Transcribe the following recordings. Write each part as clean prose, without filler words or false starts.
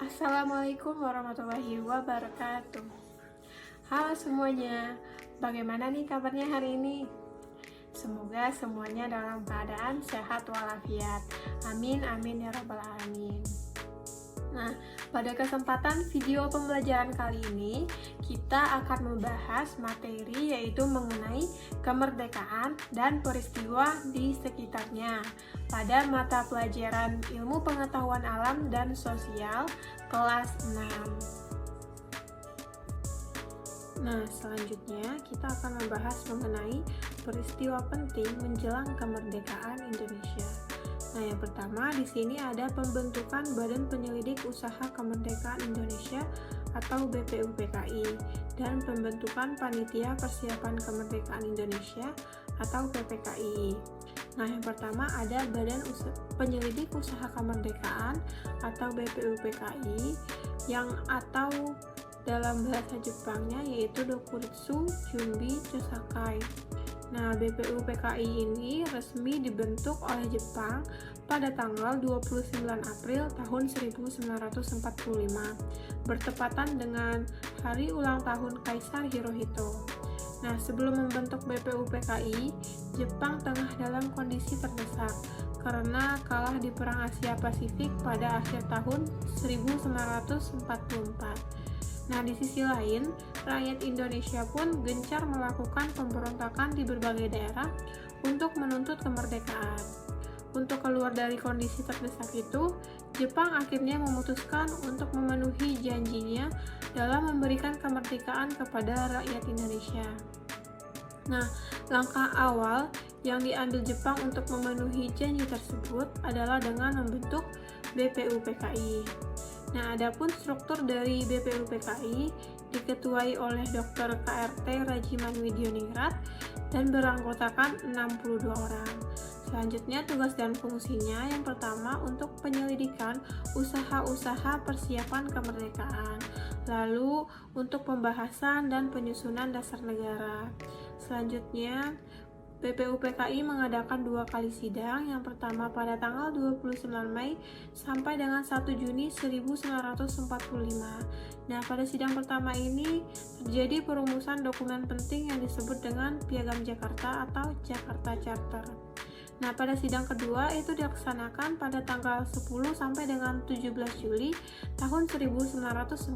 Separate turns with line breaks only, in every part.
Assalamualaikum warahmatullahi wabarakatuh. Halo semuanya, bagaimana nih kabarnya hari ini? Semoga semuanya dalam keadaan sehat walafiat. Amin amin ya rabbal alamin. Nah, pada kesempatan video pembelajaran kali ini, kita akan membahas materi yaitu mengenai kemerdekaan dan peristiwa di sekitarnya pada mata pelajaran Ilmu Pengetahuan Alam dan Sosial kelas 6. Nah, selanjutnya kita akan membahas mengenai peristiwa penting menjelang kemerdekaan Indonesia. Nah, yang pertama di sini ada pembentukan Badan Penyelidik Usaha Kemerdekaan Indonesia atau BPUPKI dan pembentukan Panitia Persiapan Kemerdekaan Indonesia atau PPKI. Nah, yang pertama ada Badan Penyelidik Usaha Kemerdekaan atau BPUPKI yang atau dalam bahasa Jepangnya yaitu Dokuritsu Junbi Chosakai. Nah, BPUPKI ini resmi dibentuk oleh Jepang pada tanggal 29 April tahun 1945, bertepatan dengan hari ulang tahun Kaisar Hirohito. Nah, sebelum membentuk BPUPKI, Jepang tengah dalam kondisi terdesak karena kalah di Perang Asia Pasifik pada akhir tahun 1944. Nah, di sisi lain, rakyat Indonesia pun gencar melakukan pemberontakan di berbagai daerah untuk menuntut kemerdekaan. Untuk keluar dari kondisi terdesak itu, Jepang akhirnya memutuskan untuk memenuhi janjinya dalam memberikan kemerdekaan kepada rakyat Indonesia. Nah, langkah awal yang diambil Jepang untuk memenuhi janji tersebut adalah dengan membentuk BPUPKI. Nah, adapun struktur dari BPUPKI diketuai oleh Dr. KRT Rajiman Widyoningrat dan beranggotakan 62 orang. Selanjutnya tugas dan fungsinya yang pertama untuk penyelidikan usaha-usaha persiapan kemerdekaan, lalu untuk pembahasan dan penyusunan dasar negara. Selanjutnya BPUPKI mengadakan 2 kali sidang, yang pertama pada tanggal 29 Mei sampai dengan 1 Juni 1945. Nah, pada sidang pertama ini terjadi perumusan dokumen penting yang disebut dengan Piagam Jakarta atau Jakarta Charter. Nah, pada sidang kedua itu dilaksanakan pada tanggal 10 sampai dengan 17 Juli tahun 1945.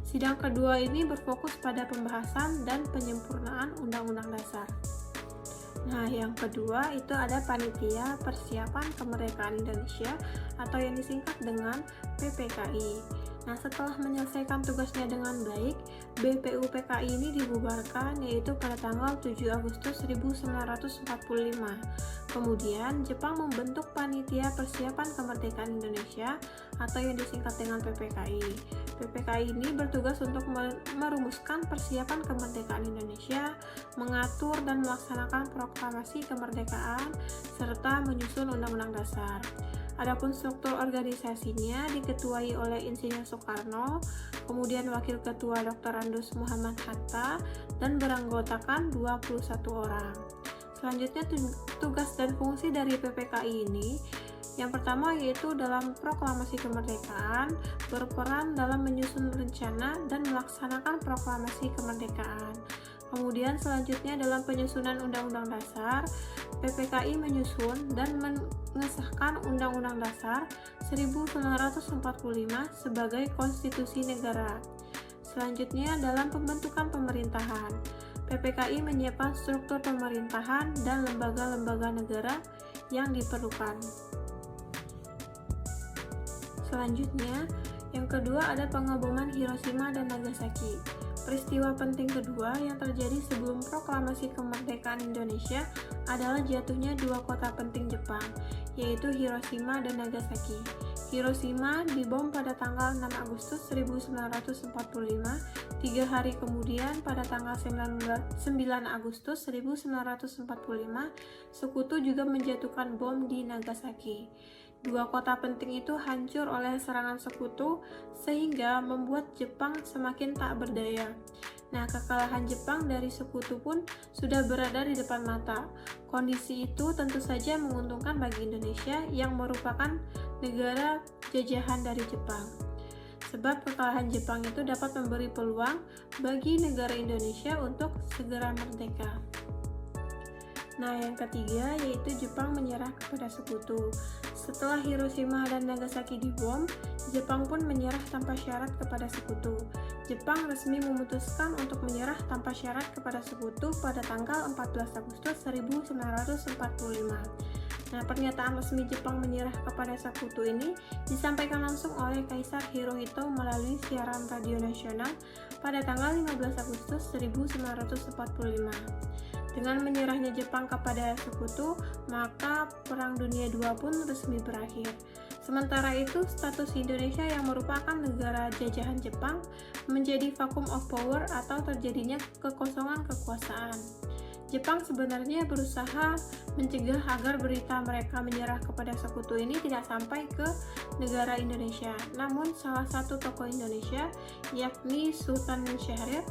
Sidang kedua ini berfokus pada pembahasan dan penyempurnaan Undang-Undang Dasar. Nah, yang kedua itu ada Panitia Persiapan Kemerdekaan Indonesia atau yang disingkat dengan PPKI. Nah, setelah menyelesaikan tugasnya dengan baik, BPUPKI ini dibubarkan yaitu pada tanggal 7 Agustus 1945. Kemudian, Jepang membentuk Panitia Persiapan Kemerdekaan Indonesia atau yang disingkat dengan PPKI. PPKI ini bertugas untuk merumuskan persiapan kemerdekaan Indonesia, mengatur dan melaksanakan proklamasi kemerdekaan, serta menyusun Undang-Undang Dasar. Adapun struktur organisasinya diketuai oleh Insinyur Soekarno, kemudian Wakil Ketua Dr. Andus Muhammad Hatta, dan beranggotakan 21 orang. Selanjutnya tugas dan fungsi dari PPKI ini yang pertama yaitu dalam proklamasi kemerdekaan, berperan dalam menyusun rencana dan melaksanakan proklamasi kemerdekaan. Kemudian selanjutnya dalam penyusunan Undang-Undang Dasar, PPKI menyusun dan mengesahkan Undang-Undang Dasar 1945 sebagai konstitusi negara. Selanjutnya dalam pembentukan pemerintahan, PPKI menyiapkan struktur pemerintahan dan lembaga-lembaga negara yang diperlukan. Selanjutnya, yang kedua ada pengeboman Hiroshima dan Nagasaki. Peristiwa penting kedua yang terjadi sebelum proklamasi kemerdekaan Indonesia adalah jatuhnya 2 kota penting Jepang, yaitu Hiroshima dan Nagasaki. Hiroshima dibom pada tanggal 6 Agustus 1945, 3 hari kemudian pada tanggal 9 Agustus 1945, sekutu juga menjatuhkan bom di Nagasaki. 2 kota penting itu hancur oleh serangan sekutu sehingga membuat Jepang semakin tak berdaya. Nah, kekalahan Jepang dari sekutu pun sudah berada di depan mata. Kondisi itu tentu saja menguntungkan bagi Indonesia yang merupakan negara jajahan dari Jepang. Sebab kekalahan Jepang itu dapat memberi peluang bagi negara Indonesia untuk segera merdeka. Nah, yang ketiga yaitu Jepang menyerah kepada sekutu. Setelah Hiroshima dan Nagasaki dibom, Jepang pun menyerah tanpa syarat kepada sekutu. Jepang resmi memutuskan untuk menyerah tanpa syarat kepada sekutu pada tanggal 14 Agustus 1945. Nah, pernyataan resmi Jepang menyerah kepada sekutu ini disampaikan langsung oleh Kaisar Hirohito melalui siaran radio nasional pada tanggal 15 Agustus 1945. Dengan menyerahnya Jepang kepada sekutu, maka Perang Dunia II pun resmi berakhir. Sementara itu, status Indonesia yang merupakan negara jajahan Jepang menjadi vacuum of power atau terjadinya kekosongan kekuasaan. Jepang sebenarnya berusaha mencegah agar berita mereka menyerah kepada sekutu ini tidak sampai ke negara Indonesia. Namun, salah satu tokoh Indonesia, yakni Sultan Syahrir,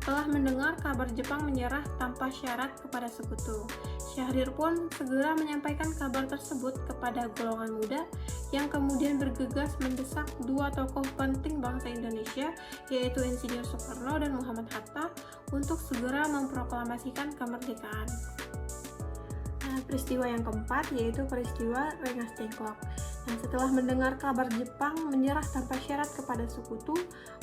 telah mendengar kabar Jepang menyerah tanpa syarat kepada sekutu. Syahrir pun segera menyampaikan kabar tersebut kepada golongan muda yang kemudian bergegas mendesak dua tokoh penting bangsa Indonesia, yaitu Insinyur Soekarno dan Muhammad Hatta, untuk segera memproklamasikan kemerdekaan. Nah, peristiwa yang keempat yaitu peristiwa Rengas Dengklok. Nah, setelah mendengar kabar Jepang menyerah tanpa syarat kepada sekutu,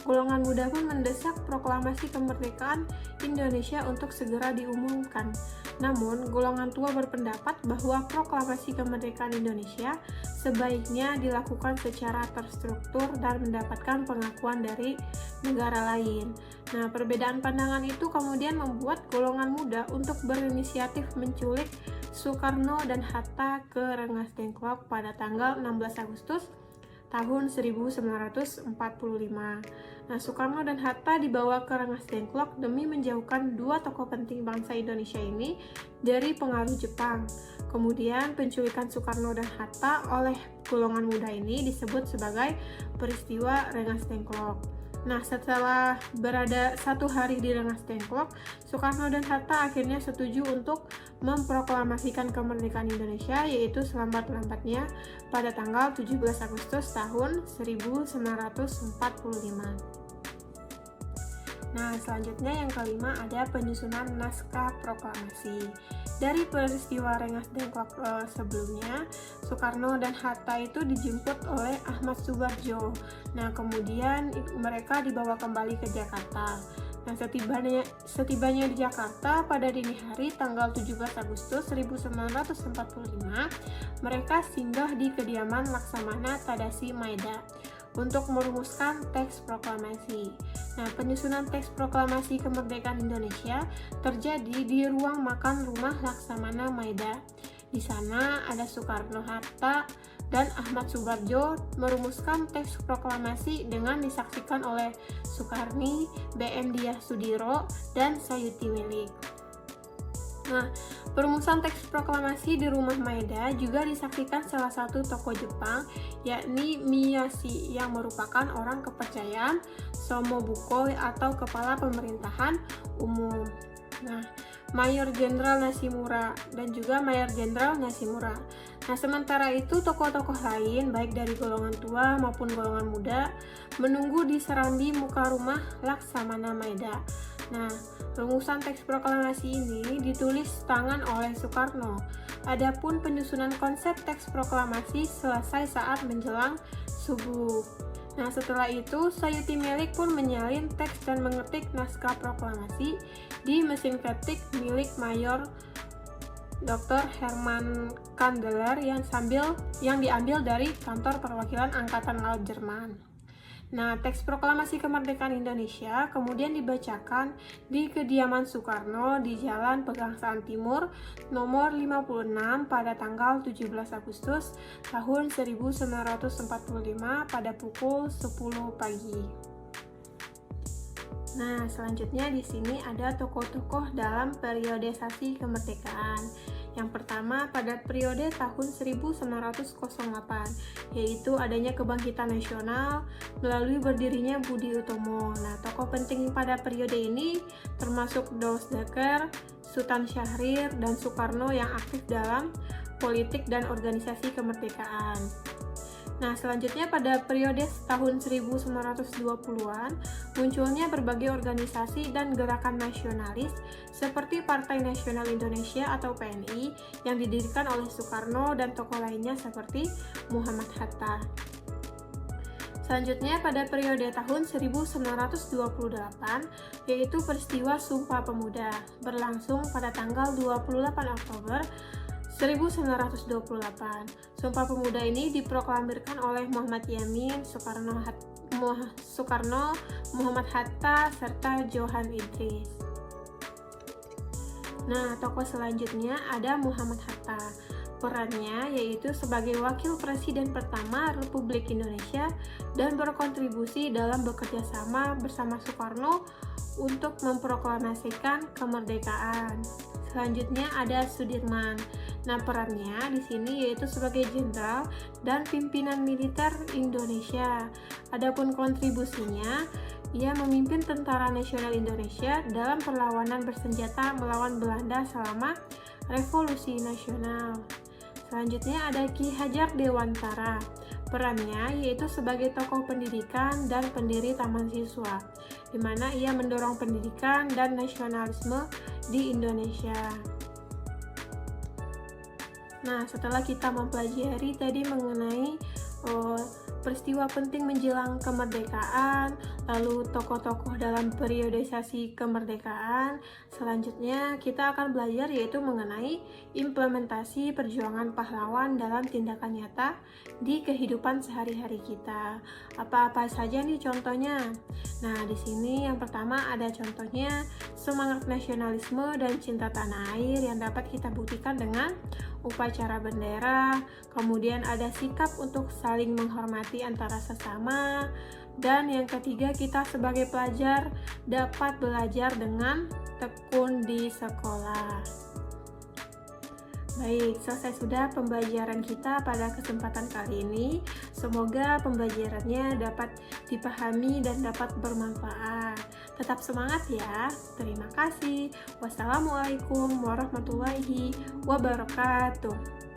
golongan muda pun mendesak proklamasi kemerdekaan Indonesia untuk segera diumumkan. Namun, golongan tua berpendapat bahwa proklamasi kemerdekaan Indonesia sebaiknya dilakukan secara terstruktur dan mendapatkan pengakuan dari negara lain. Nah, perbedaan pandangan itu kemudian membuat golongan muda untuk berinisiatif menculik Soekarno dan Hatta ke Rengas Dengklok pada tanggal 16 Agustus tahun 1945. Nah, Soekarno dan Hatta dibawa ke Rengas Dengklok demi menjauhkan dua tokoh penting bangsa Indonesia ini dari pengaruh Jepang. Kemudian, penculikan Soekarno dan Hatta oleh golongan muda ini disebut sebagai peristiwa Rengas Dengklok. Nah, setelah berada 1 hari di Rengas Dengklok, Soekarno dan Hatta akhirnya setuju untuk memproklamasikan kemerdekaan Indonesia, yaitu selambat-lambatnya pada tanggal 17 Agustus tahun 1945. Nah, selanjutnya yang kelima ada penyusunan naskah proklamasi. Dari peristiwa Rengas Dengklok sebelumnya, Soekarno dan Hatta itu dijemput oleh Ahmad Soebardjo. Nah, kemudian mereka dibawa kembali ke Jakarta. Nah, setibanya di Jakarta pada dini hari tanggal 17 Agustus 1945, mereka singgah di kediaman Laksamana Tadashi Maeda untuk merumuskan teks proklamasi. Nah, penyusunan teks proklamasi kemerdekaan Indonesia terjadi di ruang makan rumah Laksamana Maeda. Di sana ada Soekarno, Hatta, dan Ahmad Soebardjo merumuskan teks proklamasi dengan disaksikan oleh Soekarni, B.M. Dyah Sudiro, dan Sayuti Milik. Nah, perumusan teks proklamasi di rumah Maeda juga disaksikan salah satu tokoh Jepang, yakni Miyashi, yang merupakan orang kepercayaan Somobuko atau kepala pemerintahan umum. Nah, Mayor Jenderal Nishimura dan juga Mayor Jenderal Nishimura. Nah, sementara itu tokoh-tokoh lain baik dari golongan tua maupun golongan muda menunggu di serambi muka rumah Laksamana Maeda. Nah, rumusan teks proklamasi ini ditulis tangan oleh Soekarno. Adapun penyusunan konsep teks proklamasi selesai saat menjelang subuh. Nah, setelah itu Sayuti Milik pun menyalin teks dan mengetik naskah proklamasi di mesin ketik milik Mayor Dr. Hermann Kandeler yang diambil dari kantor perwakilan Angkatan Laut Jerman. Nah, teks proklamasi kemerdekaan Indonesia kemudian dibacakan di kediaman Soekarno di Jalan Pegangsaan Timur nomor 56 pada tanggal 17 Agustus tahun 1945 pada pukul 10 pagi. Nah, selanjutnya di sini ada tokoh-tokoh dalam periodisasi kemerdekaan. Yang pertama pada periode tahun 1908, yaitu adanya kebangkitan nasional melalui berdirinya Budi Utomo. Nah, tokoh penting pada periode ini termasuk Dost Daker, Sultan Syahrir, dan Soekarno yang aktif dalam politik dan organisasi kemerdekaan. Nah, selanjutnya pada periode tahun 1920-an, munculnya berbagai organisasi dan gerakan nasionalis seperti Partai Nasional Indonesia atau PNI yang didirikan oleh Soekarno dan tokoh lainnya seperti Muhammad Hatta. Selanjutnya pada periode tahun 1928, yaitu peristiwa Sumpah Pemuda, berlangsung pada tanggal 28 Oktober 1928. Sumpah Pemuda ini diproklamirkan oleh Muhammad Yamin, Soekarno, Muhammad Hatta, serta Johan Idris. Nah, tokoh selanjutnya ada Muhammad Hatta. Perannya yaitu sebagai wakil presiden pertama Republik Indonesia dan berkontribusi dalam bekerja sama bersama Soekarno untuk memproklamasikan kemerdekaan. Selanjutnya ada Sudirman. Nah, perannya di sini yaitu sebagai jenderal dan pimpinan militer Indonesia. Adapun kontribusinya, ia memimpin Tentara Nasional Indonesia dalam perlawanan bersenjata melawan Belanda selama Revolusi Nasional. Selanjutnya ada Ki Hajar Dewantara. Perannya yaitu sebagai tokoh pendidikan dan pendiri Taman Siswa, di mana ia mendorong pendidikan dan nasionalisme di Indonesia. Nah, setelah kita mempelajari tadi mengenai peristiwa penting menjelang kemerdekaan, lalu tokoh-tokoh dalam periodisasi kemerdekaan, selanjutnya kita akan belajar yaitu mengenai implementasi perjuangan pahlawan dalam tindakan nyata di kehidupan sehari-hari kita. Apa-apa saja nih contohnya? Nah, di sini yang pertama ada contohnya semangat nasionalisme dan cinta tanah air yang dapat kita buktikan dengan upacara bendera, kemudian ada sikap untuk saling menghormati antara sesama, dan yang ketiga kita sebagai pelajar dapat belajar dengan tekun di sekolah. Baik, selesai sudah pembelajaran kita pada kesempatan kali ini. Semoga pembelajarannya dapat dipahami dan dapat bermanfaat. Tetap semangat ya. Terima kasih. Wassalamualaikum warahmatullahi wabarakatuh.